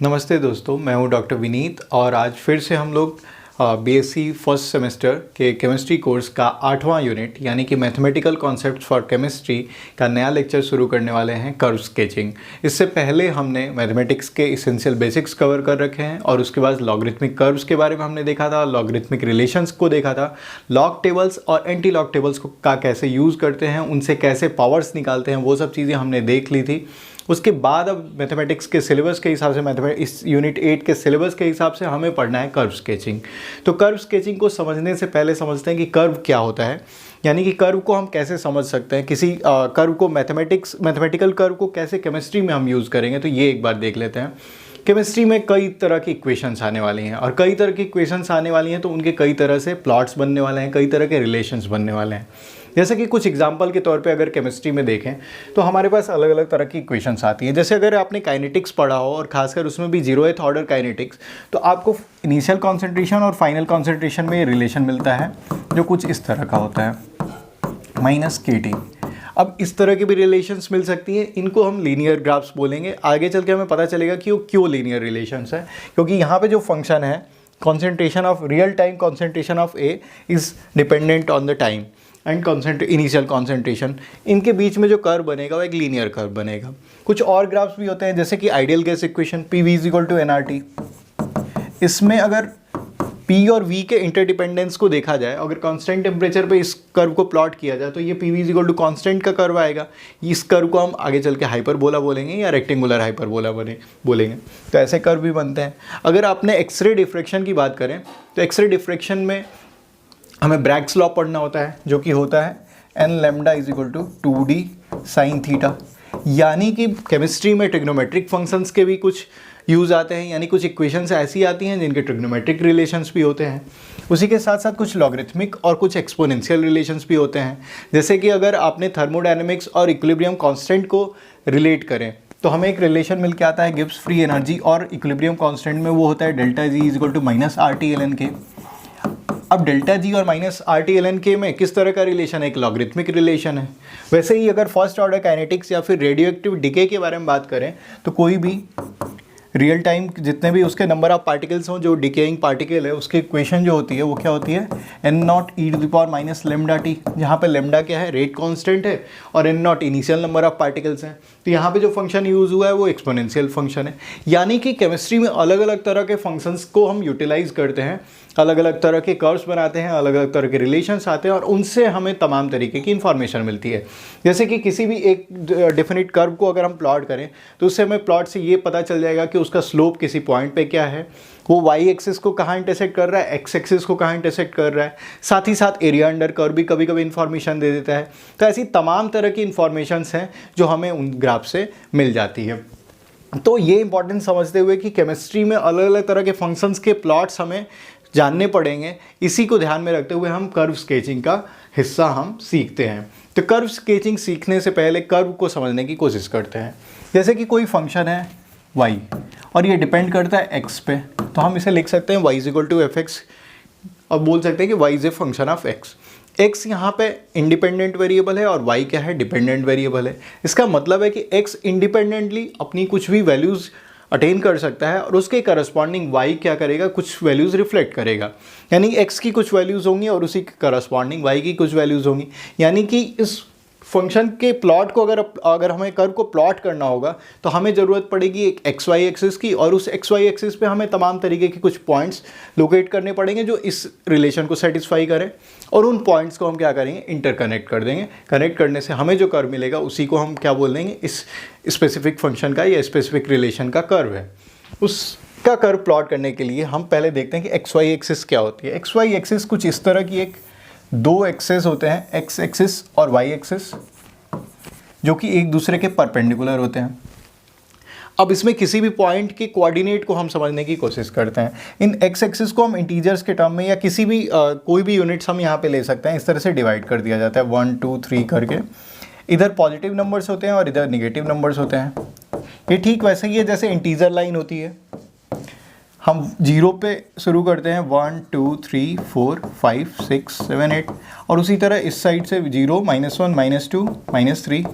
नमस्ते दोस्तों, मैं हूं डॉक्टर विनीत और आज फिर से हम लोग बीएससी फर्स्ट सेमेस्टर के केमिस्ट्री कोर्स का 8वां यूनिट यानी कि मैथमेटिकल कॉन्सेप्ट्स फॉर केमिस्ट्री का नया लेक्चर शुरू करने वाले हैं, कर्व स्केचिंग। इससे पहले हमने मैथमेटिक्स के इसेंशियल बेसिक्स कवर कर रखे हैं और उसके बाद लॉगरिथमिक कर्व्स के बारे में हमने देखा था, लॉगरिथमिक रिलेशंस को देखा था, लॉग टेबल्स और एंटी लॉग टेबल्स का कैसे यूज़ करते हैं, उनसे कैसे पावर्स निकालते हैं, वो सब चीज़ें हमने देख ली थी। उसके बाद अब मैथमेटिक्स के सिलेबस के हिसाब से इस यूनिट 8 के सिलेबस के हिसाब से हमें पढ़ना है कर्व स्केचिंग। तो कर्व स्केचिंग को समझने से पहले समझते हैं कि कर्व क्या होता है, यानी कि कर्व को हम कैसे समझ सकते हैं, किसी कर्व को मैथमेटिकल कर्व को कैसे केमिस्ट्री में हम यूज़ करेंगे। तो ये एक बार देख लेते हैं। केमिस्ट्री में कई तरह की इक्वेशंस आने वाली हैं और कई तरह की इक्वेशंस आने वाली हैं तो उनके कई तरह से प्लॉट्स बनने वाले हैं, कई तरह के रिलेशंस बनने वाले हैं। जैसे कि कुछ एग्जांपल के तौर पे अगर केमिस्ट्री में देखें तो हमारे पास अलग अलग तरह की इक्वेशंस आती हैं। जैसे अगर आपने काइनेटिक्स पढ़ा हो और खासकर उसमें भी 0th ऑर्डर काइनेटिक्स, तो आपको इनिशियल कॉन्सेंट्रेशन और फाइनल कॉन्सेंट्रेशन में ये रिलेशन मिलता है जो कुछ इस तरह का होता है, -kT। अब इस तरह की भी रिलेशंस मिल सकती है, इनको हम लीनियर ग्राफ्स बोलेंगे। आगे चल के हमें पता चलेगा कि वो क्यों लीनियर रिलेशंस है, क्योंकि यहाँ पे जो फंक्शन है concentration of real time concentration of A is dependent on the time and initial concentration, इनके बीच में जो कर्व बनेगा वो एक लीनियर कर्व बनेगा। कुछ और ग्राफ्स भी होते हैं जैसे कि ideal gas equation PV = nRT। इसमें अगर P और V के इंटरडिपेंडेंस को देखा जाए, अगर कांस्टेंट टेम्परेचर पे इस कर्व को प्लॉट किया जाए तो ये PV = कांस्टेंट का कर्व आएगा। इस कर्व को हम आगे चल के हाइपरबोला बोलेंगे या रेक्टेंगुलर हाइपरबोला बोलेंगे। तो ऐसे कर्व भी बनते हैं। अगर आपने एक्सरे डिफ्रैक्शन की बात करें तो एक्सरे डिफ्रैक्शन में हमें ब्रैग्स लॉ पढ़ना होता है, जो कि होता है n λ = 2d sin θ। यानी कि केमिस्ट्री में ट्रिग्नोमेट्रिक फंक्शंस के भी कुछ यूज़ आते हैं, यानी कुछ इक्वेशंस ऐसी आती हैं जिनके ट्रिग्नोमेट्रिक रिलेशंस भी होते हैं। उसी के साथ साथ कुछ लॉगरिथमिक और कुछ एक्सपोनेंशियल रिलेशंस भी होते हैं। जैसे कि अगर आपने थर्मोडायनेमिक्स और इक्विलिब्रियम कांस्टेंट को रिलेट करें तो हमें एक रिलेशन मिल के आता है गिब्स फ्री एनर्जी और इक्विलिब्रियम कांस्टेंट में, वो होता है ΔG = -RT/ln K। अब ΔG और -RT/ln K में किस तरह का रिलेशन है, एक लॉगरिथमिक रिलेशन है। वैसे ही अगर फर्स्ट ऑर्डर काइनेटिक्स या फिर रेडियो एक्टिव डिके के बारे में बात करें तो कोई भी रियल टाइम जितने भी उसके नंबर ऑफ पार्टिकल्स हों जो डिकेइंग पार्टिकल है, उसकी इक्वेशन जो होती है वो क्या होती है, n0 e⁻⁻ λT, जहाँ पे लैम्डा क्या है, रेट कांस्टेंट है और n0 initial number of particles हैं। तो यहाँ पे जो फंक्शन यूज़ हुआ है वो एक्सपोनेंशियल फंक्शन है। यानी कि केमिस्ट्री में अलग अलग तरह के फंक्शंस को हम यूटिलाइज करते हैं, अलग अलग तरह के कर्व्स बनाते हैं, अलग अलग तरह के रिलेशंस आते हैं और उनसे हमें तमाम तरीके की इन्फॉर्मेशन मिलती है। जैसे कि किसी भी एक डेफिनेट कर्व को अगर हम प्लॉट करें तो उससे हमें प्लॉट से ये पता चल जाएगा कि उसका स्लोप किसी पॉइंट पे क्या है, वो वाई एक्सिस को कहाँ इंटरसेक्ट कर रहा है, एक्स एक्सिस को कहाँ इंटरसेक्ट कर रहा है। साथ ही साथ एरिया अंडर कर्व भी कभी कभी इन्फॉर्मेशन दे देता है। तो ऐसी तमाम तरह की इन्फॉर्मेशंस हैं जो हमें उन ग्राफ से मिल जाती है। तो ये इंपॉर्टेंट समझते हुए कि केमिस्ट्री में अलग अलग तरह के फंक्शंस के प्लॉट्स हमें जानने पड़ेंगे, इसी को ध्यान में रखते हुए हम कर्व स्केचिंग का हिस्सा हम सीखते हैं। तो कर्व स्केचिंग सीखने से पहले कर्व को समझने की कोशिश करते हैं। जैसे कि कोई फंक्शन है y और ये डिपेंड करता है x पे, तो हम इसे लिख सकते हैं y = fx और बोल सकते हैं कि y is a function of x। x यहाँ पे इंडिपेंडेंट वेरिएबल है और y क्या है, डिपेंडेंट वेरिएबल है। इसका मतलब है कि x इंडिपेंडेंटली अपनी कुछ भी वैल्यूज़ अटेन कर सकता है और उसके करस्पॉन्डिंग y क्या करेगा, कुछ वैल्यूज़ रिफ्लेक्ट करेगा। यानी x की कुछ वैल्यूज़ होंगी और उसी के करस्पॉन्डिंग y की कुछ वैल्यूज़ होंगी। यानी कि इस फंक्शन के प्लॉट को अगर हमें कर्व को प्लॉट करना होगा तो हमें ज़रूरत पड़ेगी एक XY एक्सिस की, और उस XY एक्सिस पे हमें तमाम तरीके के कुछ पॉइंट्स लोकेट करने पड़ेंगे जो इस रिलेशन को सेटिस्फाई करें, और उन पॉइंट्स को हम क्या करेंगे, इंटरकनेक्ट कर देंगे। कनेक्ट करने से हमें जो कर्व मिलेगा उसी को हम क्या बोल देंगे, इस स्पेसिफिक फंक्शन का या स्पेसिफिक रिलेशन का कर्व है। उसका कर्व प्लॉट करने के लिए हम पहले देखते हैं कि XY एक्सिस क्या होती है। XY एक्सिस कुछ इस तरह की एक दो एक्सेस होते हैं, x एक्सिस और y एक्सिस, जो कि एक दूसरे के परपेंडिकुलर होते हैं। अब इसमें किसी भी पॉइंट के कोऑर्डिनेट को हम समझने की कोशिश करते हैं। इन x एक्सिस को हम इंटीजर्स के टर्म में या किसी भी कोई भी यूनिट्स हम यहाँ पे ले सकते हैं। इस तरह से डिवाइड कर दिया जाता है 1 2 3 करके। इधर पॉजिटिव नंबर्स होते हैं और इधर निगेटिव नंबर्स होते हैं। ये ठीक वैसे ही है जैसे इंटीजर लाइन होती है। हम 0 पे शुरू करते हैं 1 2 3 4 5 6 7 8 और उसी तरह इस साइड से 0 -1 -2 -3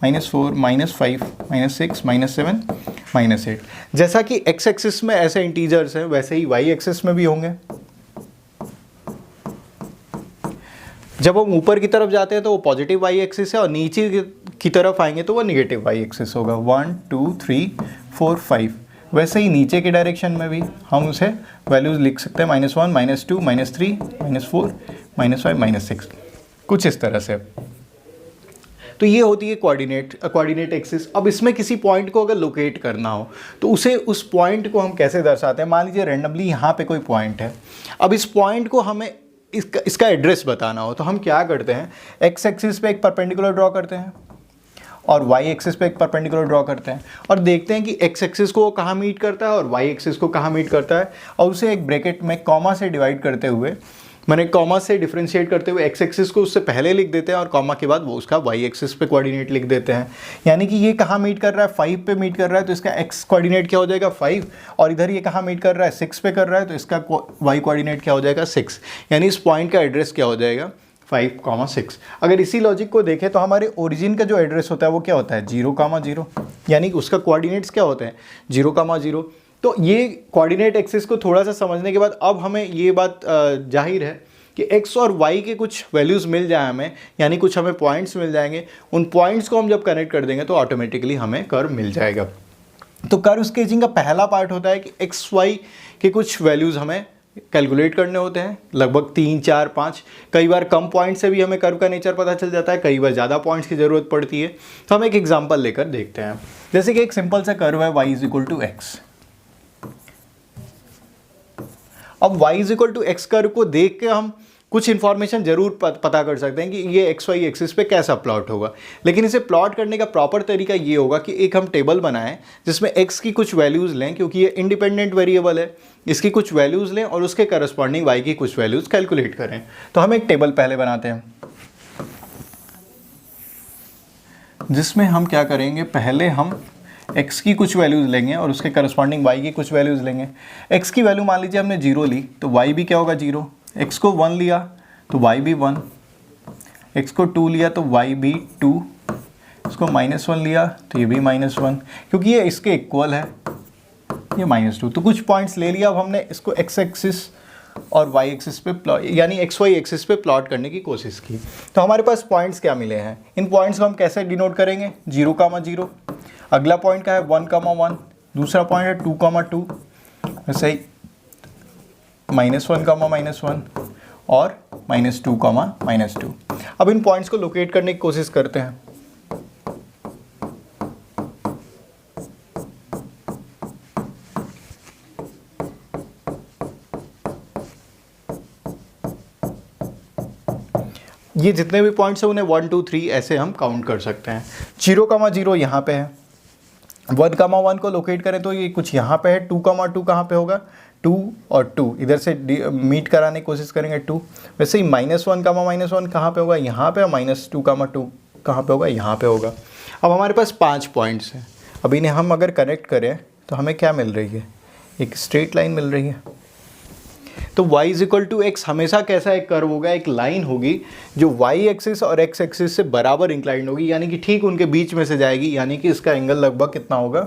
-4 -5 -6 -7 -8। जैसा कि x एक्सिस में ऐसे इंटीजर्स हैं वैसे ही y एक्सिस में भी होंगे। जब हम ऊपर की तरफ जाते हैं तो वो पॉजिटिव y एक्सिस है और नीचे की तरफ आएंगे तो वो निगेटिव y एक्सिस होगा। 1 2 3 4 5। वैसे ही नीचे के डायरेक्शन में भी हम उसे वैल्यूज लिख सकते हैं -1 -2 -3 -4 -5 -6, कुछ इस तरह से। तो ये होती है कोऑर्डिनेट एक्सिस। अब इसमें किसी पॉइंट को अगर लोकेट करना हो तो उसे उस पॉइंट को हम कैसे दर्शाते हैं। मान लीजिए रैंडमली यहाँ पे कोई पॉइंट है। अब इस पॉइंट को हमें इसका एड्रेस बताना हो तो हम क्या करते हैं, एक्स एक्सिस पे एक परपेंडिकुलर ड्रॉ करते हैं और वाई एक्सिस पे एक परपेंडिकुलर ड्रॉ करते हैं और देखते हैं कि एक्स एक्सिस को वो कहाँ मीट करता है और वाई एक्सिस को कहाँ मीट करता है, और उसे एक ब्रैकेट में कॉमा से डिवाइड करते हुए, मैंने कॉमा से डिफरेंशिएट करते हुए एक्स एक्सिस को उससे पहले लिख देते हैं और कॉमा के बाद वो उसका वाई एक्सिस पे कोऑर्डिनेट लिख देते हैं। यानी कि ये कहाँ मीट कर रहा है, 5 पे मीट कर रहा है तो इसका एक्स कोऑर्डिनेट क्या हो जाएगा 5, और इधर ये कहाँ मीट कर रहा है 6 पे कर रहा है तो इसका वाई कोऑर्डिनेट क्या हो जाएगा 6। यानी इस पॉइंट का एड्रेस क्या हो जाएगा 5,6। अगर इसी लॉजिक को देखें तो हमारे ओरिजिन का जो एड्रेस होता है वो क्या होता है 0,0, यानी कि उसका कोऑर्डिनेट्स क्या होते हैं 0,0। तो ये कोऑर्डिनेट एक्सिस को थोड़ा सा समझने के बाद अब हमें ये बात जाहिर है कि x और y के कुछ वैल्यूज़ मिल जाए हमें, यानी कुछ हमें पॉइंट्स मिल जाएंगे। उन पॉइंट्स को हम जब कनेक्ट कर देंगे तो ऑटोमेटिकली हमें कर्व मिल जाएगा। तो कर्व स्केचिंग का पहला पार्ट होता है कि x y के कुछ वैल्यूज़ हमें कैलकुलेट करने होते हैं, लगभग 3 4 5। कई बार कम पॉइंट से भी हमें कर्व का नेचर पता चल जाता है, कई बार ज़्यादा पॉइंट्स की ज़रूरत पड़ती है। तो हम एक एग्जाम्पल लेकर देखते हैं। जैसे कि एक सिंपल सा कर्व है y = x। अब y = x कर्व को देख के हम कुछ इन्फॉर्मेशन जरूर पता कर सकते हैं कि ये एक्स वाई एक्सिस पे कैसा प्लॉट होगा। लेकिन इसे प्लॉट करने का प्रॉपर तरीका ये होगा कि एक हम टेबल बनाएं जिसमें x की कुछ वैल्यूज़ लें, क्योंकि ये इंडिपेंडेंट वेरिएबल है, इसकी कुछ वैल्यूज़ लें और उसके करस्पॉन्डिंग y की कुछ वैल्यूज़ कैलकुलेट करें। तो हम एक टेबल पहले बनाते हैं जिसमें हम क्या करेंगे, पहले हम x की कुछ वैल्यूज़ लेंगे और उसके करस्पॉन्डिंग y की कुछ वैल्यूज़ लेंगे। x की वैल्यू मान लीजिए हमने 0 ली तो y भी क्या होगा 0, x को 1 लिया तो y भी 1, x को 2 लिया तो y भी 2, इसको -1 लिया तो ये भी -1, क्योंकि ये इसके इक्वल है, ये -2। तो कुछ पॉइंट्स ले लिया। अब हमने इसको x एक्सिस और y एक्सिस पे प्लॉट, यानी x y एक्सिस पे प्लॉट करने की कोशिश की। तो हमारे पास पॉइंट्स क्या मिले हैं, इन पॉइंट्स को हम कैसे डिनोट करेंगे 0,0। अगला पॉइंट का है 1,1, दूसरा पॉइंट है 2,2, वैसे ही -1,-1 और -2,-2। अब इन पॉइंट्स को लोकेट करने की कोशिश करते हैं। ये जितने भी पॉइंट्स हैं उन्हें 1 2 3 ऐसे हम काउंट कर सकते हैं। 0,0 यहाँ पे है, 1,1 को लोकेट करें तो ये कुछ यहाँ पे है, 2,2 कहाँ पे होगा 2 और 2, इधर से मीट कराने की कोशिश करेंगे 2। वैसे ही -1, कहाँ पे होगा यहाँ पे, -2,2 कहाँ पे होगा यहाँ पे होगा। अब हमारे पास 5 पॉइंट्स हैं। अब इन्हें हम अगर कनेक्ट करें तो हमें क्या मिल रही है, एक स्ट्रेट लाइन मिल रही है। तो y = x हमेशा कैसा एक कर्व होगा, एक लाइन होगी जो y एक्सिस और x एक्सिस से बराबर इंक्लाइंड होगी, यानी कि ठीक उनके बीच में से जाएगी। यानी कि इसका एंगल लगभग कितना होगा,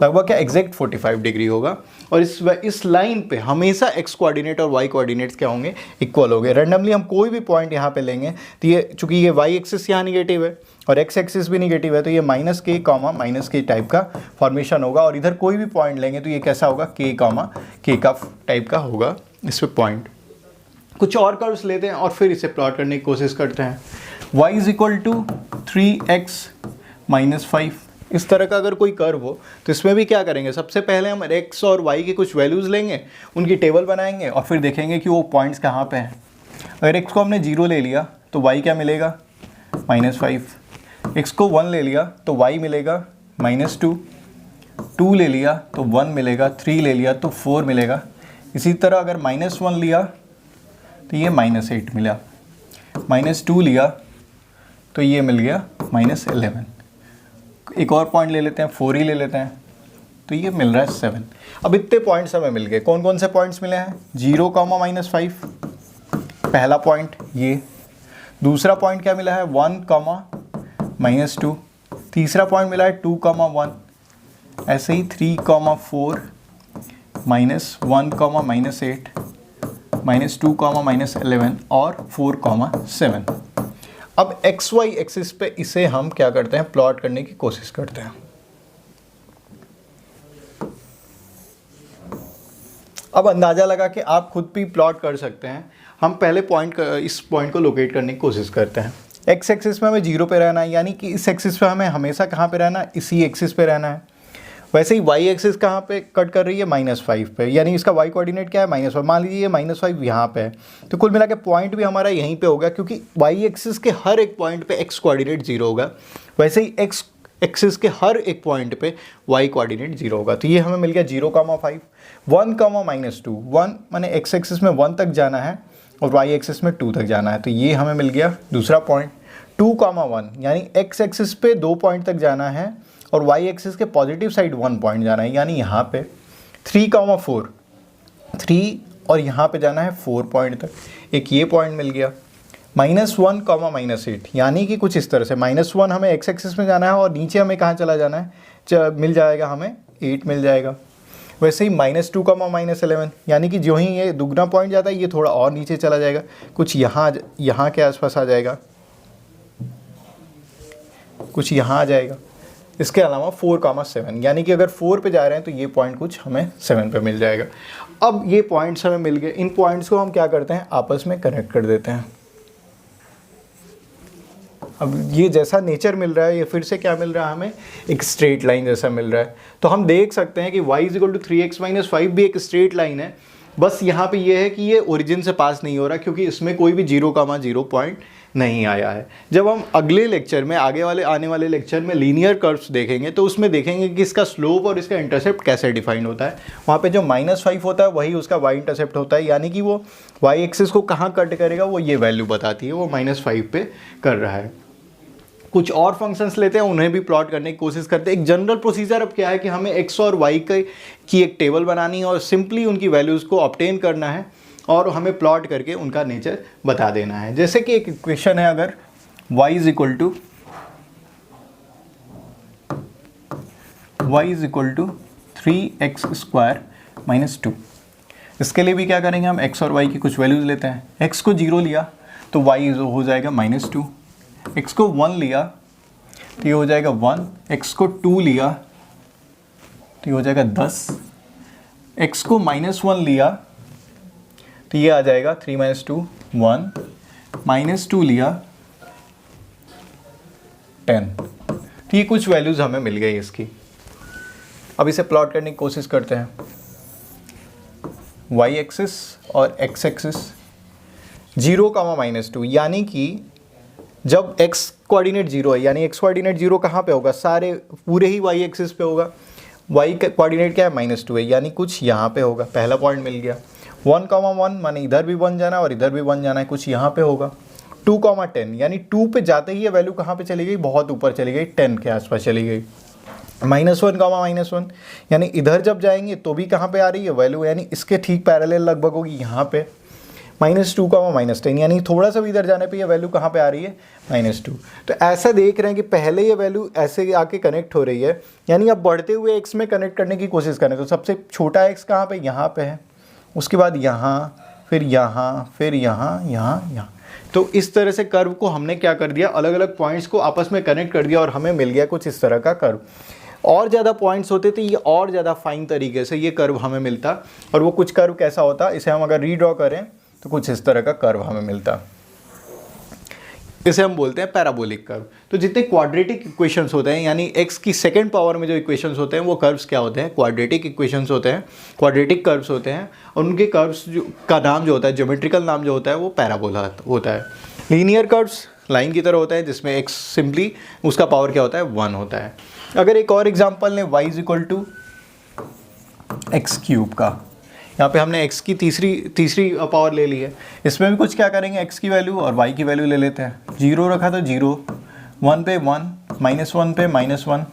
लगभग क्या एग्जैक्ट 45 डिग्री होगा। और इस लाइन पे हमेशा x कोऑर्डिनेट और y कोऑर्डिनेट्स क्या होंगे, इक्वल होंगे। रैंडमली हम कोई भी पॉइंट यहाँ पे लेंगे तो ये, चूंकि ये y एक्सिस यहाँ निगेटिव है और x एक्सिस भी निगेटिव है, तो ये -k, -k टाइप का फॉर्मेशन होगा। और इधर कोई भी पॉइंट लेंगे तो ये कैसा होगा, k, k का टाइप का होगा इस पे पॉइंट। कुछ और कर्व्स लेते हैं और फिर इसे प्लॉट करने की कोशिश करते हैं। y = 3x - 5, इस तरह का अगर कोई कर्व हो तो इसमें भी क्या करेंगे, सबसे पहले हम x और y की कुछ वैल्यूज़ लेंगे, उनकी टेबल बनाएंगे और फिर देखेंगे कि वो पॉइंट्स कहाँ पे हैं। अगर x को हमने 0 ले लिया तो y क्या मिलेगा -5, x को 1 ले लिया तो y मिलेगा -2, 2 ले लिया तो 1 मिलेगा, 3 ले लिया तो 4 मिलेगा। इसी तरह अगर -1 लिया तो ये -8 मिला, -2 लिया तो ये मिल गया -11। एक और पॉइंट ले लेते हैं, 4 ही ले लेते हैं, तो ये मिल रहा है 7। अब इतने पॉइंट्स हमें मिल गए। कौन कौन से पॉइंट्स मिले हैं, 0, -5 पहला पॉइंट ये। दूसरा पॉइंट क्या मिला है 1, -2। तीसरा पॉइंट मिला है 2, 1। ऐसे ही 3,4 -1, -8 -2, -11 और 4,7। अब एक्स वाई एक्सिस पे इसे हम क्या करते हैं, प्लॉट करने की कोशिश करते हैं। अब अंदाज़ा लगा कि आप खुद भी प्लॉट कर सकते हैं। हम पहले इस पॉइंट को लोकेट करने की कोशिश करते हैं। एक्स एक्सिस में हमें 0 पे रहना है, यानी कि इस एक्सिस पे हमें हमेशा कहाँ पे रहना है, इसी एक्सिस पे रहना है। वैसे ही वाई एक्सिस कहाँ पे कट कर रही है, -5 पे, यानी इसका वाई कोऑर्डिनेट क्या है, -5। मान लीजिए -5 यहाँ पे है, तो कुल मिला के पॉइंट भी हमारा यहीं पे होगा, क्योंकि वाई एक्सिस के हर एक पॉइंट पे एक्स कोऑर्डिनेट 0 होगा। वैसे ही एक्स एक्सिस के हर एक पॉइंट पे वाई कोऑर्डिनेट 0 होगा। तो ये हमें मिल गया 0,5, 1, -2। 1 माने एक्स एक्सिस में 1 तक जाना है और वाई एक्सिस में 2 तक जाना है, तो ये हमें मिल गया दूसरा पॉइंट। 2,1 यानी एक्स एक्सिस पे 2 पॉइंट तक जाना है और वाई एक्सिस के पॉजिटिव साइड 1 पॉइंट जाना है, यानी यहाँ पे 3,4, 3 और यहाँ पे जाना है 4 पॉइंट तक, एक ये पॉइंट मिल गया। -1, -8 यानी कि कुछ इस तरह से, -1 हमें एक्स एक्सिस में जाना है और नीचे हमें कहाँ चला जाना है, मिल जाएगा हमें 8 मिल जाएगा। वैसे ही -2, -11 यानी कि जो ही ये दुगना पॉइंट जाता है ये थोड़ा और नीचे चला जाएगा, कुछ यहाँ के आसपास आ जाएगा, कुछ यहाँ आ जाएगा। इसके अलावा 4,7 यानी कि अगर 4 पे जा रहे हैं तो ये पॉइंट कुछ हमें 7 पे मिल जाएगा। अब ये पॉइंट्स हमें मिल गए, इन पॉइंट्स को हम क्या करते हैं, आपस में कनेक्ट कर देते हैं। अब ये जैसा नेचर मिल रहा है, ये फिर से क्या मिल रहा है हमें, एक स्ट्रेट लाइन जैसा मिल रहा है। तो हम देख सकते हैं कि y = 3x - 5 भी एक स्ट्रेट लाइन है, बस यहाँ पे ये है कि ये ओरिजिन से पास नहीं हो रहा, क्योंकि इसमें कोई भी 0,0 पॉइंट नहीं आया है। जब हम अगले लेक्चर में, आने वाले लेक्चर में लीनियर कर्व्स देखेंगे, तो उसमें देखेंगे कि इसका स्लोप और इसका इंटरसेप्ट कैसे डिफाइन होता है। वहाँ पे जो -5 होता है वही उसका y इंटरसेप्ट होता है, यानी कि वो y एक्सिस को कहाँ कट करेगा वो ये वैल्यू बताती है, वो -5 पे कर रहा है। कुछ और फंक्शंस लेते हैं, उन्हें भी प्लॉट करने की कोशिश करते हैं। एक जनरल प्रोसीजर अब क्या है कि हमें x और y की एक टेबल बनानी है और सिंपली उनकी वैल्यूज़ को ऑब्टेन करना है और हमें प्लॉट करके उनका नेचर बता देना है। जैसे कि एक इक्वेशन है, अगर y = 3x² - 2, इसके लिए भी क्या करेंगे, हम x और y की कुछ वैल्यूज़ लेते हैं। x को 0 लिया तो y हो जाएगा -2, x को 1 लिया तो ये हो जाएगा 1, x को 2 लिया तो ये हो जाएगा 10, x को -1 लिया तो ये आ जाएगा 3 - 2 1, -2 लिया 10। तो ये कुछ वैल्यूज़ हमें मिल गई इसकी। अब इसे प्लॉट करने की कोशिश करते हैं। y एक्सिस और x एक्सिस 0, -2 यानी कि जब x कोऑर्डिनेट 0 है, यानी x कोऑर्डिनेट 0 कहाँ पे होगा, सारे पूरे ही y एक्सिस पे होगा। y कोऑर्डिनेट क्या है, -2 है, यानी कुछ यहाँ पे होगा। पहला पॉइंट मिल गया। 1,1 माने इधर भी 1 जाना है और इधर भी 1 जाना है, कुछ यहाँ पे होगा। 2,10 यानी 2 पे जाते ही ये वैल्यू कहाँ पे चली गई, बहुत ऊपर चली गई, 10 के आसपास चली गई। -1, यानी इधर जब जाएंगे तो भी कहाँ पे आ रही है वैल्यू, यानी इसके ठीक पैरेलल लगभग होगी यहाँ पे। -2, -10 यानी थोड़ा सा भी इधर जाने पे ये वैल्यू कहाँ पे आ रही है, -2। तो ऐसा देख रहे हैं कि पहले ये वैल्यू ऐसे आके कनेक्ट हो रही है, यानी अब बढ़ते हुए x में कनेक्ट करने की कोशिश करें तो सबसे छोटा x कहाँ पे, यहाँ पे है, उसके बाद यहाँ, फिर यहाँ, फिर यहाँ, यहाँ। तो इस तरह से कर्व को हमने क्या कर दिया, अलग अलग पॉइंट्स को आपस में कनेक्ट कर दिया और हमें मिल गया कुछ इस तरह का कर्व। और ज़्यादा पॉइंट्स होते तो ये और ज़्यादा फाइन तरीके से ये कर्व हमें मिलता, और वो कुछ कर्व कैसा होता, इसे हम अगर रीड्रॉ करें तो कुछ इस तरह का कर्व हमें मिलता। इसे हम बोलते हैं पैराबोलिक कर्व। तो जितने क्वाड्रेटिक इक्वेशंस होते हैं, यानी x की सेकंड पावर में जो इक्वेशंस होते हैं वो कर्व्स क्या होते हैं, क्वाड्रेटिक इक्वेशंस होते हैं, क्वाड्रेटिक कर्व्स होते हैं। और उनके कर्व्स का नाम जो होता है, ज्योमेट्रिकल नाम जो होता है वो पैराबोला होता है। लीनियर कर्व्स लाइन की तरह होता है जिसमें x सिंपली उसका पावर क्या होता है, 1 होता है। अगर एक और एग्जाम्पल लें, y = x³ का, यहाँ पे हमने x की तीसरी पावर ले ली है। इसमें भी कुछ क्या करेंगे, x की वैल्यू और y की वैल्यू ले लेते हैं। 0 रखा तो 0, 1 पे 1, -1 पे -1,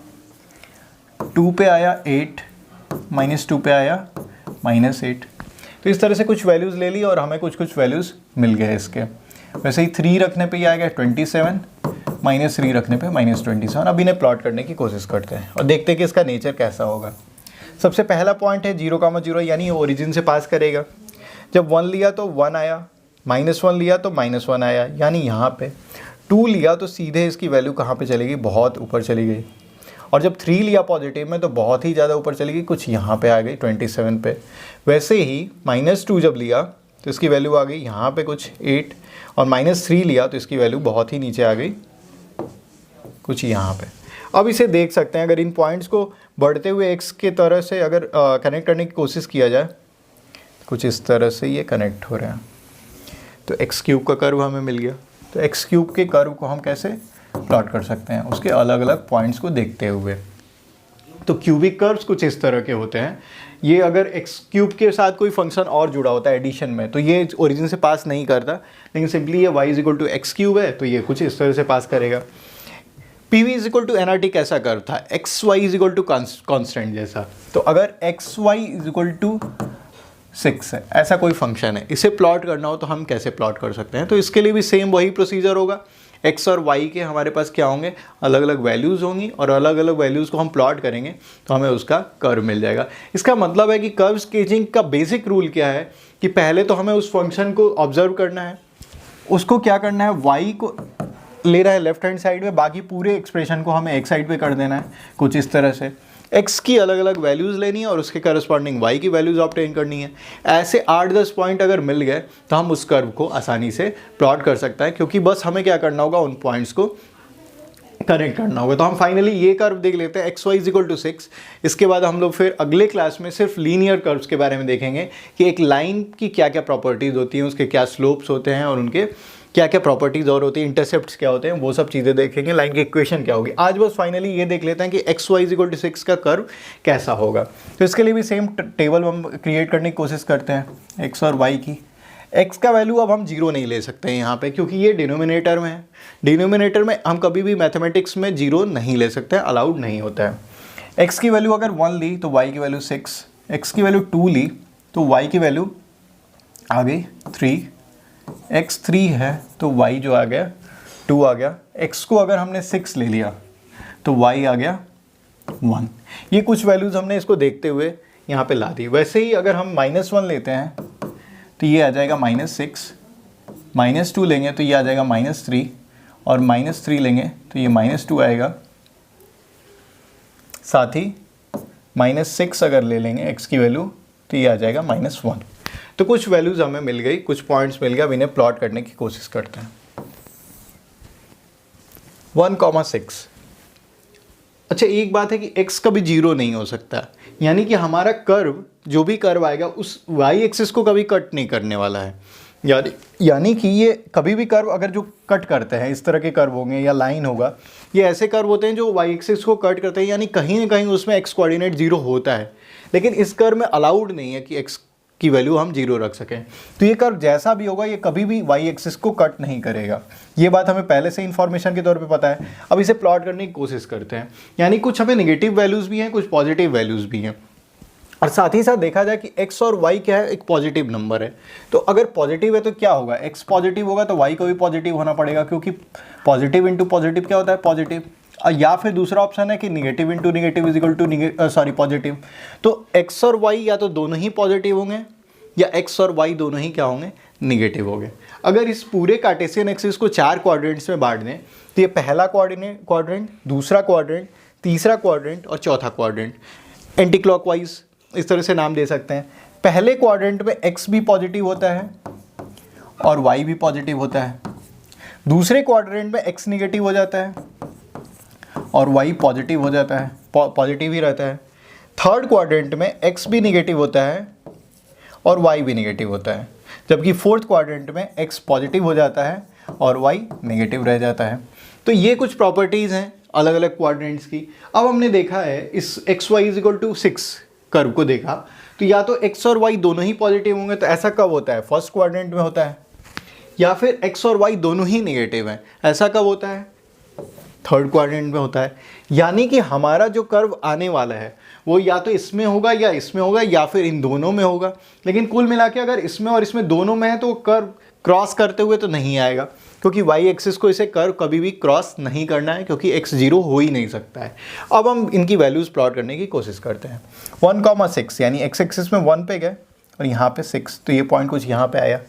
2 पे आया 8, -2 पे आया -8। तो इस तरह से कुछ वैल्यूज़ ले ली और हमें कुछ वैल्यूज़ मिल गए इसके। वैसे ही 3 रखने पे ये आएगा 27, -3 रखने पे -27। अब इन्हें प्लॉट करने की कोशिश करते हैं और देखते हैं कि इसका नेचर कैसा होगा। सबसे पहला पॉइंट है 0,0 यानी ओरिजिन से पास करेगा। जब 1 लिया तो 1 आया, -1 लिया तो -1 आया, यानी यहाँ पे 2 लिया तो सीधे इसकी वैल्यू कहाँ पे चली गई, बहुत ऊपर चली गई। और जब 3 लिया पॉजिटिव में तो बहुत ही ज़्यादा ऊपर चली गई, कुछ यहाँ पे आ गई 27 पे। वैसे ही -2 जब लिया तो इसकी वैल्यू आ गई यहाँ पे कुछ 8, और -3 लिया तो इसकी वैल्यू बहुत ही नीचे आ गई कुछ यहाँ पे। अब इसे देख सकते हैं, अगर इन पॉइंट्स को बढ़ते हुए x के तरह से अगर कनेक्ट करने की कोशिश किया जाए, कुछ इस तरह से ये कनेक्ट हो रहे हैं, तो x³ का कर्व हमें मिल गया। तो x³ के कर्व को हम कैसे प्लॉट कर सकते हैं, उसके अलग अलग पॉइंट्स को देखते हुए। तो क्यूबिक कर्व्स कुछ इस तरह के होते हैं। ये अगर x³ के साथ कोई फंक्शन और जुड़ा होता है एडिशन में, तो ये ओरिजिन से पास नहीं करता, लेकिन सिंपली ये y = x³ है तो ये कुछ इस तरह से पास करेगा। PV = nRT कैसा कर्व था, xy = कांस्टेंट जैसा। तो अगर xy = 6 है, ऐसा कोई फंक्शन है, इसे प्लॉट करना हो तो हम कैसे प्लॉट कर सकते हैं। तो इसके लिए भी सेम वही प्रोसीजर होगा। x और y के हमारे पास क्या होंगे, अलग अलग वैल्यूज़ होंगी, और अलग अलग वैल्यूज़ को हम प्लॉट करेंगे तो हमें उसका कर्व मिल जाएगा। इसका मतलब है कि कर्व स्केचिंग का बेसिक रूल क्या है कि पहले तो हमें उस फंक्शन को ऑब्जर्व करना है, उसको क्या करना है, y को ले रहा है लेफ्ट हैंड साइड में, बाकी पूरे एक्सप्रेशन को हमें एक साइड पे कर देना है कुछ इस तरह से। x की अलग अलग वैल्यूज़ लेनी है और उसके करस्पॉन्डिंग y की वैल्यूज़ ऑब्टेन करनी है। ऐसे 8-10 पॉइंट अगर मिल गए तो हम उस कर्व को आसानी से प्लॉट कर सकते हैं, क्योंकि बस हमें क्या करना होगा, उन पॉइंट्स को कनेक्ट करना होगा। तो हम फाइनली ये कर्व देख लेते हैं xy = 6। इसके बाद हम लोग फिर अगले क्लास में सिर्फ लीनियर कर्व्स के बारे में देखेंगे कि एक लाइन की क्या क्या प्रॉपर्टीज़ होती हैं, उसके क्या स्लोप्स होते हैं और उनके क्या क्या प्रॉपर्टीज़ और होती हैं, इंटरसेप्ट्स क्या होते हैं, वो सब चीज़ें देखेंगे। लाइन की इक्वेशन क्या होगी। आज बस फाइनली ये देख लेते हैं कि xy = 6 का कर्व कैसा होगा। तो इसके लिए भी सेम टेबल हम क्रिएट करने की कोशिश करते हैं x और y की। x का वैल्यू अब हम 0 नहीं ले सकते हैं यहाँ पे, क्योंकि ये डिनोमिनेटर में है। डिनोमिनेटर में हम कभी भी मैथमेटिक्स में 0 नहीं ले सकते हैं, अलाउड नहीं होता है। x की वैल्यू अगर 1 ली तो y की वैल्यू 6, x की वैल्यू 2 ली तो y की वैल्यू आ गई 3, x 3 है तो y जो आ गया 2 आ गया। x को अगर हमने 6 ले लिया तो y आ गया 1। ये कुछ वैल्यूज़ हमने इसको देखते हुए यहाँ पे ला दी। वैसे ही अगर हम -1 लेते हैं तो ये आ जाएगा -6, -2 लेंगे तो ये आ जाएगा -3, और -3 लेंगे तो ये -2 आएगा। साथ ही -6 अगर ले लेंगे x की वैल्यू तो ये आ जाएगा -1। तो कुछ वैल्यूज़ हमें मिल गई, कुछ पॉइंट्स मिल गए। अब इन्हें प्लॉट करने की कोशिश करते हैं। 1,6। अच्छा, एक बात है कि x कभी 0 नहीं हो सकता, यानी कि हमारा कर्व, जो भी कर्व आएगा उस y एक्सिस को कभी कट नहीं करने वाला है। यानी कि ये कभी भी कर्व अगर जो कट करते हैं, इस तरह के कर्व होंगे या लाइन होगा, ये ऐसे कर्व होते हैं जो y एक्सिस को कट करते हैं, यानी कहीं ना कहीं उसमें x कोऑर्डिनेट 0 होता है। लेकिन इस कर्व में अलाउड नहीं है कि x की वैल्यू हम 0 रख सकें। तो ये कर्व जैसा भी होगा ये कभी भी y एक्सिस को कट नहीं करेगा। ये बात हमें पहले से इन्फॉर्मेशन के तौर पे पता है। अब इसे प्लॉट करने की कोशिश करते हैं। यानी कुछ हमें नेगेटिव वैल्यूज़ भी हैं, कुछ पॉजिटिव वैल्यूज़ भी हैं, और साथ ही साथ देखा जाए कि x और y क्या है, एक पॉजिटिव नंबर है। तो अगर पॉजिटिव है तो क्या होगा, x पॉजिटिव होगा तो y को भी पॉजिटिव होना पड़ेगा, क्योंकि पॉजिटिव इंटू पॉजिटिव क्या होता है, पॉजिटिव। या फिर दूसरा ऑप्शन है कि negative into negative is equal to positive. तो x और y या तो दोनों ही पॉजिटिव होंगे या x और y दोनों ही क्या होंगे, निगेटिव होंगे। अगर इस पूरे कार्टेशियन एक्सिस को 4 क्वाड्रेंट्स में बांट दें तो ये पहला क्वाड्रेंट, दूसरा क्वाड्रेंट, तीसरा क्वाड्रेंट और चौथा क्वाड्रेंट, एंटी क्लॉकवाइज इस तरह से नाम दे सकते हैं। पहले क्वाड्रेंट में x भी पॉजिटिव होता है और y भी पॉजिटिव होता है। दूसरे क्वाड्रेंट में x निगेटिव हो जाता है और y पॉजिटिव हो जाता है, पॉजिटिव ही रहता है। थर्ड क्वाड्रेंट में x भी निगेटिव होता है और y भी निगेटिव होता है, जबकि फोर्थ क्वाड्रेंट में x पॉजिटिव हो जाता है और y नेगेटिव रह जाता है। तो ये कुछ प्रॉपर्टीज़ हैं अलग अलग क्वाड्रेंट्स की। अब हमने देखा है इस xy = 6 कर्व को देखा, तो या तो x और y दोनों ही पॉजिटिव होंगे, तो ऐसा कब होता है, फर्स्ट क्वाड्रेंट में होता है, या फिर x और y दोनों ही नेगेटिव हैं, ऐसा कब होता है, थर्ड क्वाड्रेंट में होता है। यानी कि हमारा जो कर्व आने वाला है वो या तो इसमें होगा या इसमें होगा या फिर इन दोनों में होगा। लेकिन कुल मिला के अगर इसमें और इसमें दोनों में है तो कर्व क्रॉस करते हुए तो नहीं आएगा। क्योंकि वाई एक्सिस को इसे कर्व कभी भी क्रॉस नहीं करना है, क्योंकि x 0 हो ही नहीं सकता है। अब हम इनकी वैल्यूज़ प्लॉट करने की कोशिश करते हैं। 1,6 यानी x एक्सिस में 1 पे गए और यहाँ पे 6, तो ये पॉइंट कुछ यहाँ पे आया।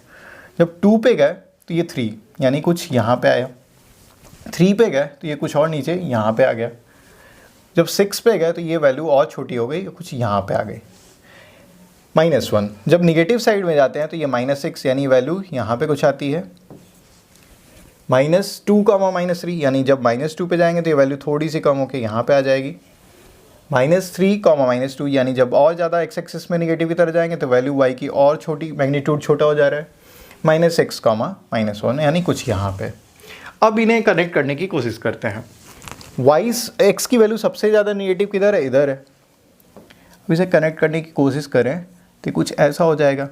जब 2 पे गए तो ये 3 यानी कुछ यहाँ पे आया। 3 पे गए तो ये कुछ और नीचे यहाँ पे आ गया। जब 6 पे गए तो ये वैल्यू और छोटी हो गई, कुछ यहाँ पे आ गई। -1 जब निगेटिव साइड में जाते हैं तो ये -6 यानी वैल्यू यहाँ पे कुछ आती है। -2, -3 यानी जब -2 पे जाएंगे तो ये वैल्यू थोड़ी सी कम होकर यहाँ पे आ जाएगी। -3, -2 यानी जब और ज़्यादा x एक्सिस में निगेटिव की तरफ जाएंगे तो वैल्यू y की और छोटी, मैग्नीट्यूड छोटा हो जा रहा है। -6, -1 यानी कुछ यहाँ पे। अब इन्हें कनेक्ट करने की कोशिश करते हैं। x की वैल्यू सबसे ज़्यादा निगेटिव किधर है? इधर है। अब इसे कनेक्ट करने की कोशिश करें तो कुछ ऐसा हो जाएगा।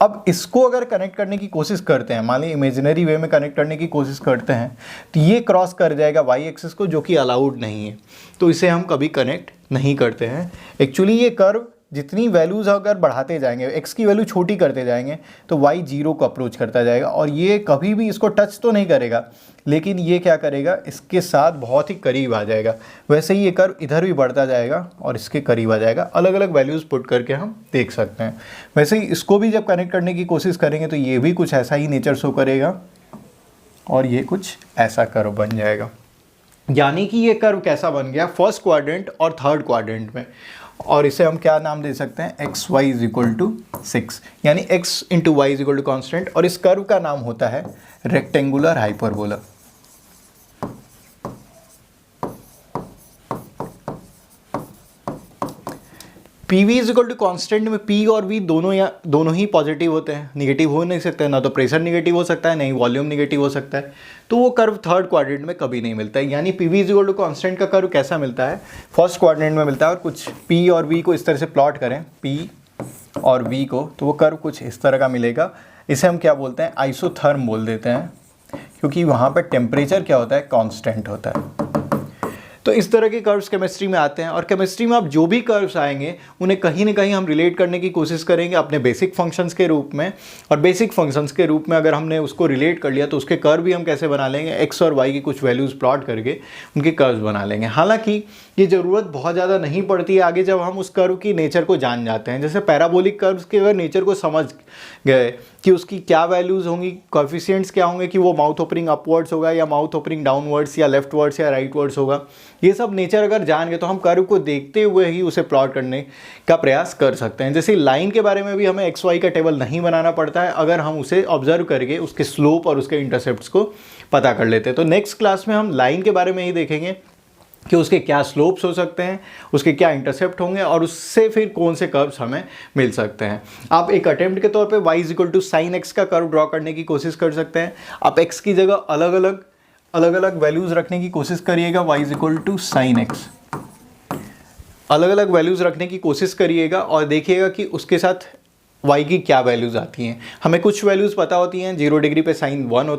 अब इसको अगर कनेक्ट करने की कोशिश करते हैं, मान ली इमेजिनरी वे में कनेक्ट करने की कोशिश करते हैं, तो ये क्रॉस कर जाएगा वाई एक्सिस को, जो कि अलाउड नहीं है, तो इसे हम कभी कनेक्ट नहीं करते हैं। एक्चुअली ये कर्व जितनी वैल्यूज़ अगर बढ़ाते जाएंगे, x की वैल्यू छोटी करते जाएंगे, तो y 0 को अप्रोच करता जाएगा और ये कभी भी इसको टच तो नहीं करेगा, लेकिन ये क्या करेगा, इसके साथ बहुत ही करीब आ जाएगा। वैसे ही ये कर्व इधर भी बढ़ता जाएगा और इसके करीब आ जाएगा। अलग अलग वैल्यूज़ पुट करके हम देख सकते हैं। वैसे ही इसको भी जब कनेक्ट करने की कोशिश करेंगे तो ये भी कुछ ऐसा ही नेचर शो करेगा और ये कुछ ऐसा कर्व बन जाएगा। यानी कि ये कर्व कैसा बन गया, फर्स्ट क्वाड्रेंट और थर्ड क्वाड्रेंट में। और इसे हम क्या नाम दे सकते हैं, x y is equal to 6, यानी x into y is equal to constant. और इस कर्व का नाम होता है rectangular hyperbola. P V is equal to constant में p और v दोनों ही पॉजिटिव होते हैं, निगेटिव हो नहीं सकते, ना तो प्रेशर निगेटिव हो सकता है, ना ही वॉल्यूम निगेटिव हो सकता है। तो वो कर्व थर्ड क्वाड्रेंट में कभी नहीं मिलता है। यानी P V is equal to constant का कर्व कैसा मिलता है, फर्स्ट क्वाड्रेंट में मिलता है। और कुछ p और v को इस तरह से प्लॉट करें, p और v को, तो वो कर्व कुछ इस तरह का मिलेगा। इसे हम क्या बोलते हैं, आइसोथर्म बोल देते हैं, क्योंकि वहाँ पर टेम्परेचर क्या होता है, कॉन्स्टेंट होता है। तो इस तरह के कर्व्स केमिस्ट्री में आते हैं। और केमिस्ट्री में अब जो भी कर्व्स आएंगे उन्हें कहीं ना कहीं हम रिलेट करने की कोशिश करेंगे अपने बेसिक फंक्शंस के रूप में। और बेसिक फंक्शंस के रूप में अगर हमने उसको रिलेट कर लिया तो उसके कर्व भी हम कैसे बना लेंगे, एक्स और वाई की कुछ वैल्यूज़ प्लॉट करके उनके कर्व्स बना लेंगे। हालांकि ये ज़रूरत बहुत ज़्यादा नहीं पड़ती है आगे जब हम उस कर्व की नेचर को जान जाते हैं। जैसे पैराबोलिक कर्व्स के अगर नेचर को समझ गए कि उसकी क्या वैल्यूज़ होंगी, कोएफिशिएंट्स क्या होंगे, कि वो माउथ ओपनिंग अपवर्ड्स होगा या माउथ ओपनिंग डाउनवर्ड्स या लेफ्टवर्ड्स या राइटवर्ड्स होगा, ये सब नेचर अगर जान गए तो हम कर्व को देखते हुए ही उसे प्लॉट करने का प्रयास कर सकते हैं। जैसे लाइन के बारे में भी हमें एक्स वाई का टेबल नहीं बनाना पड़ता है अगर हम उसे ऑब्जर्व करके उसके स्लोप और उसके इंटरसेप्ट्स को पता कर लेते हैं। तो नेक्स्ट क्लास में हम लाइन के बारे में ही देखेंगे कि उसके क्या स्लोप्स हो सकते हैं, उसके क्या इंटरसेप्ट होंगे और उससे फिर कौन से कर्व्स हमें मिल सकते हैं। आप एक अटेम्प्ट के तौर पे y is equal to sine x का कर्व ड्रॉ करने की कोशिश कर सकते हैं। आप x की जगह अलग अलग वैल्यूज़ रखने की कोशिश करिएगा, y is equal to sine x, अलग अलग वैल्यूज़ रखने की कोशिश करिएगा और देखिएगा कि उसके साथ y की क्या वैल्यूज़ आती हैं। हमें कुछ वैल्यूज़ पता होती हैं, 0 डिग्री पे साइन 0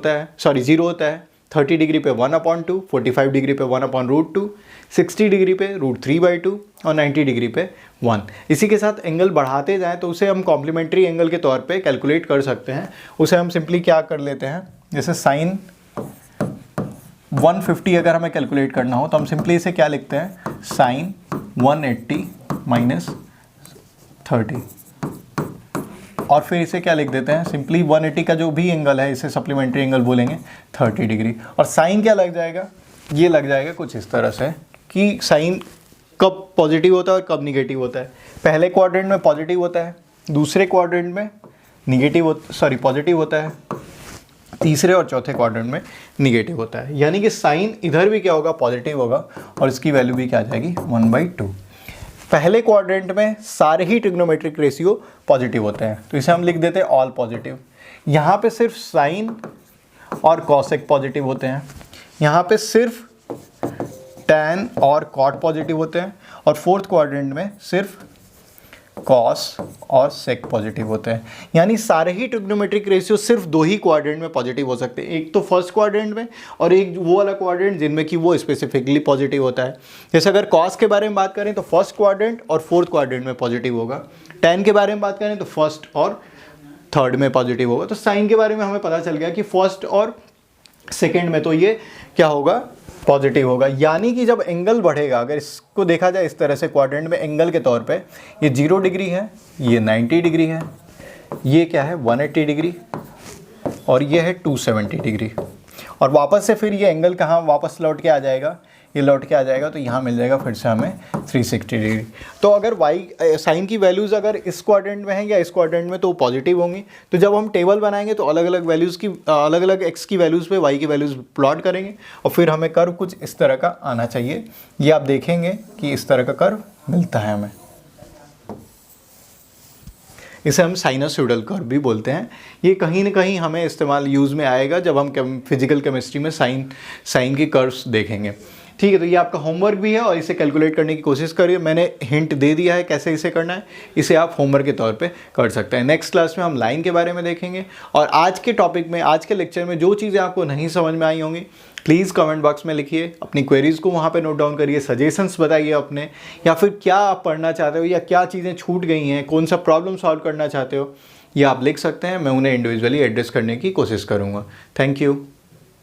होता है, 30 डिग्री पे 1/2, 45 डिग्री पे 1/√2, 60 डिग्री पे √3/2 और 90 डिग्री पे 1। इसी के साथ एंगल बढ़ाते जाएं तो उसे हम कॉम्प्लीमेंट्री एंगल के तौर पे कैलकुलेट कर सकते हैं। उसे हम सिंपली क्या कर लेते हैं, जैसे साइन 150 अगर हमें कैलकुलेट करना हो तो हम सिंपली इसे क्या लिखते हैं, साइन 180 माइनस 30, और फिर इसे क्या लिख देते हैं, सिंपली 180 का जो भी एंगल है इसे सप्लीमेंट्री एंगल बोलेंगे 30 डिग्री। और साइन क्या लग जाएगा, ये लग जाएगा कुछ इस तरह से कि साइन कब पॉजिटिव होता है और कब निगेटिव होता है। पहले क्वाड्रेंट में पॉजिटिव होता है, दूसरे क्वाड्रेंट में पॉजिटिव होता है, तीसरे और चौथे क्वाड्रेंट में निगेटिव होता है। यानी कि साइन इधर भी क्या होगा, पॉजिटिव होगा और इसकी वैल्यू भी क्या आ जाएगी, 1/2। पहले क्वाड्रेंट में सारे ही ट्रिग्नोमेट्रिक रेशियो पॉजिटिव होते हैं तो इसे हम लिख देते हैं ऑल पॉजिटिव। यहाँ पे सिर्फ साइन और कॉसेक पॉजिटिव होते हैं, यहाँ पे सिर्फ टैन और कॉट पॉजिटिव होते हैं, और फोर्थ क्वाड्रेंट में सिर्फ कॉस और सेक पॉजिटिव होते हैं। यानी सारे ही ट्रिग्नोमेट्रिक रेशियो सिर्फ 2 ही क्वाड्रेंट में पॉजिटिव हो सकते हैं, एक तो फर्स्ट क्वाड्रेंट में और एक वो वाला क्वाड्रेंट जिनमें कि वो स्पेसिफिकली पॉजिटिव होता है। जैसे अगर कॉस के बारे में बात करें तो फर्स्ट क्वाड्रेंट और फोर्थ क्वाड्रेंट में पॉजिटिव होगा, टैन के बारे में बात करें तो फर्स्ट और थर्ड में पॉजिटिव होगा। तो साइन के बारे में हमें पता चल गया कि फर्स्ट और सेकेंड में तो ये क्या होगा, पॉजिटिव होगा। यानी कि जब एंगल बढ़ेगा, अगर इसको देखा जाए इस तरह से क्वाड्रेंट में एंगल के तौर पे, ये 0 डिग्री है, ये 90 डिग्री है, ये क्या है 180 डिग्री, और ये है 270 डिग्री। और वापस से फिर ये एंगल कहाँ वापस लौट के आ जाएगा, ये लौट के आ जाएगा, तो यहाँ मिल जाएगा फिर से हमें 360 डिग्री। तो अगर वाई साइन की वैल्यूज़ अगर इस क्वाड्रेंट में है या इस क्वाड्रेंट में तो पॉजिटिव होंगी। तो जब हम टेबल बनाएंगे तो अलग अलग वैल्यूज़ की अलग अलग एक्स की वैल्यूज़ पे वाई की वैल्यूज़ प्लॉट करेंगे, और फिर हमें कर्व कुछ इस तरह का आना चाहिए। ये आप देखेंगे कि इस तरह का कर्व मिलता है हमें, इसे हम साइनसोइडल कर्व भी बोलते हैं। ये कहीं ना कहीं हमें इस्तेमाल यूज़ में आएगा जब हम फिजिकल केमिस्ट्री में साइन की कर्व्स देखेंगे। ठीक है, तो ये आपका होमवर्क भी है और इसे कैलकुलेट करने की कोशिश करिए। मैंने हिंट दे दिया है कैसे इसे करना है, इसे आप होमवर्क के तौर पे कर सकते हैं। नेक्स्ट क्लास में हम लाइन के बारे में देखेंगे। और आज के टॉपिक में, आज के लेक्चर में जो चीज़ें आपको नहीं समझ में आई होंगी, प्लीज़ कमेंट बॉक्स में लिखिए, अपनी क्वेरीज़ को वहाँ पे नोट डाउन करिए, सजेशंस बताइए अपने, या फिर क्या आप पढ़ना चाहते हो या क्या चीज़ें छूट गई हैं, कौन सा प्रॉब्लम सॉल्व करना चाहते हो, ये आप लिख सकते हैं। मैं उन्हें इंडिविजुअली एड्रेस करने की कोशिश करूँगा। Thank you.